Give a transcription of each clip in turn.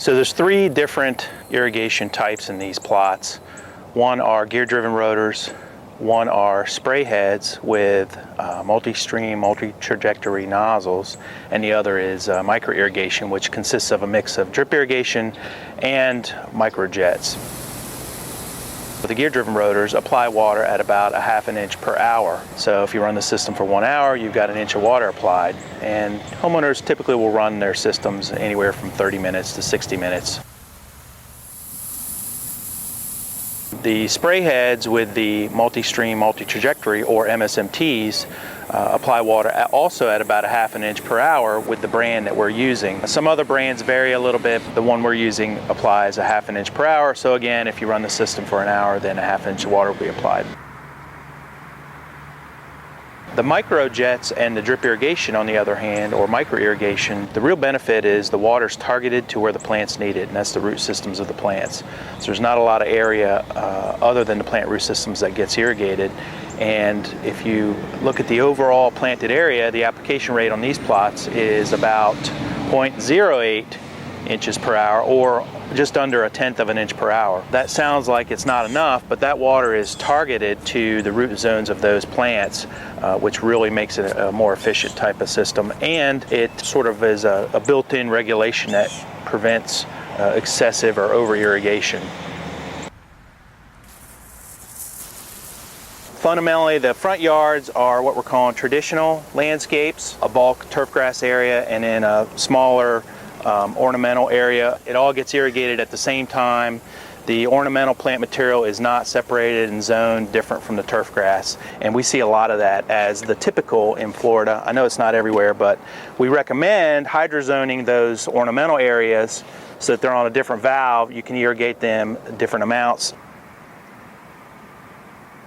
So there's three different irrigation types in these plots. One are gear-driven rotors, one are spray heads with multi-stream, multi-trajectory nozzles, and the other is micro-irrigation, which consists of a mix of drip irrigation and micro-jets. The gear-driven rotors apply water at about a ½ inch per hour. So if you run the system for 1 hour, you've got 1 inch of water applied. And homeowners typically will run their systems anywhere from 30 minutes to 60 minutes. The spray heads with the multi-stream, multi-trajectory, or MSMTs, apply water also at about a ½ inch per hour with the brand that we're using. Some other brands vary a little bit. The one we're using applies a ½ inch per hour. So again, if you run the system for an hour, then a ½ inch of water will be applied. The micro jets and the drip irrigation, on the other hand, or micro irrigation, the real benefit is the water's targeted to where the plants need it, and that's the root systems of the plants. So there's not a lot of area other than the plant root systems that gets irrigated. And if you look at the overall planted area, the application rate on these plots is about 0.08 inches per hour, or just under a tenth of an inch per hour. That sounds like it's not enough, but that water is targeted to the root zones of those plants, which really makes it a more efficient type of system. And it sort of is a built-in regulation that prevents excessive or over-irrigation. Fundamentally, the front yards are what we're calling traditional landscapes, a bulk turfgrass area, and then a smaller ornamental area. It all gets irrigated at the same time. The ornamental plant material is not separated and zoned different from the turf grass, and we see a lot of that as the typical in Florida. I know it's not everywhere, but we recommend hydrozoning those ornamental areas so that they're on a different valve. You can irrigate them different amounts.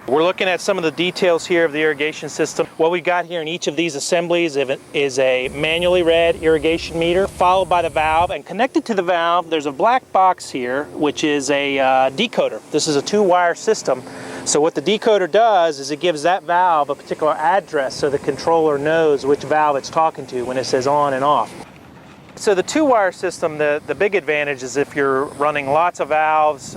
We're looking at some of the details here of the irrigation system. What we've got here in each of these assemblies is a manually read irrigation meter, followed by the valve, and connected to the valve there's a black box here, which is a decoder. This is a 2-wire system. So what the decoder does is it gives that valve a particular address so the controller knows which valve it's talking to when it says on and off. So the 2-wire system, the big advantage is if you're running lots of valves,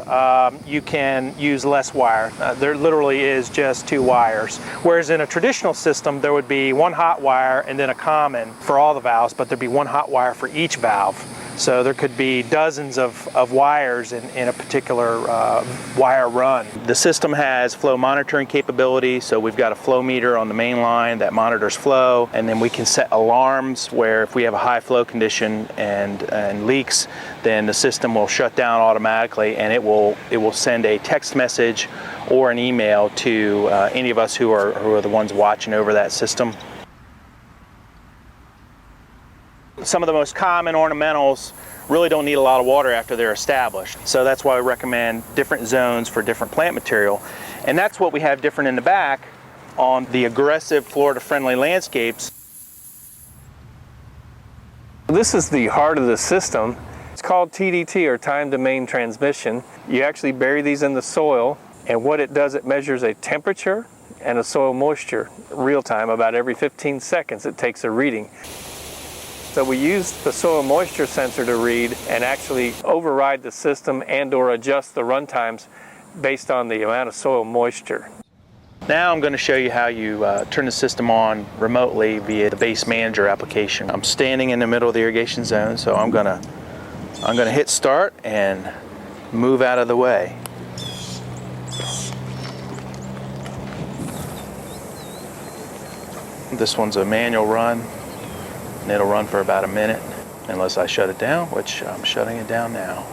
you can use less wire. There literally is just 2 wires. Whereas in a traditional system, there would be 1 hot wire and then a common for all the valves, but there'd be 1 hot wire for each valve. So there could be dozens of wires in a particular wire run. The system has flow monitoring capability, so we've got a flow meter on the main line that monitors flow, and then we can set alarms where if we have a high flow condition and leaks, then the system will shut down automatically, and it will send a text message or an email to any of us who are the ones watching over that system. Some of the most common ornamentals really don't need a lot of water after they're established. So that's why we recommend different zones for different plant material. And that's what we have different in the back on the aggressive Florida-friendly landscapes. This is the heart of the system. It's called TDT, or time domain transmission. You actually bury these in the soil, and what it does, it measures a temperature and a soil moisture real time. About every 15 seconds it takes a reading. So we use the soil moisture sensor to read and actually override the system and or adjust the run times based on the amount of soil moisture. Now I'm going to show you how you turn the system on remotely via the Base Manager application. I'm standing in the middle of the irrigation zone, so I'm going to hit start and move out of the way. This one's a manual run, and it'll run for about a minute unless I shut it down, which I'm shutting it down now.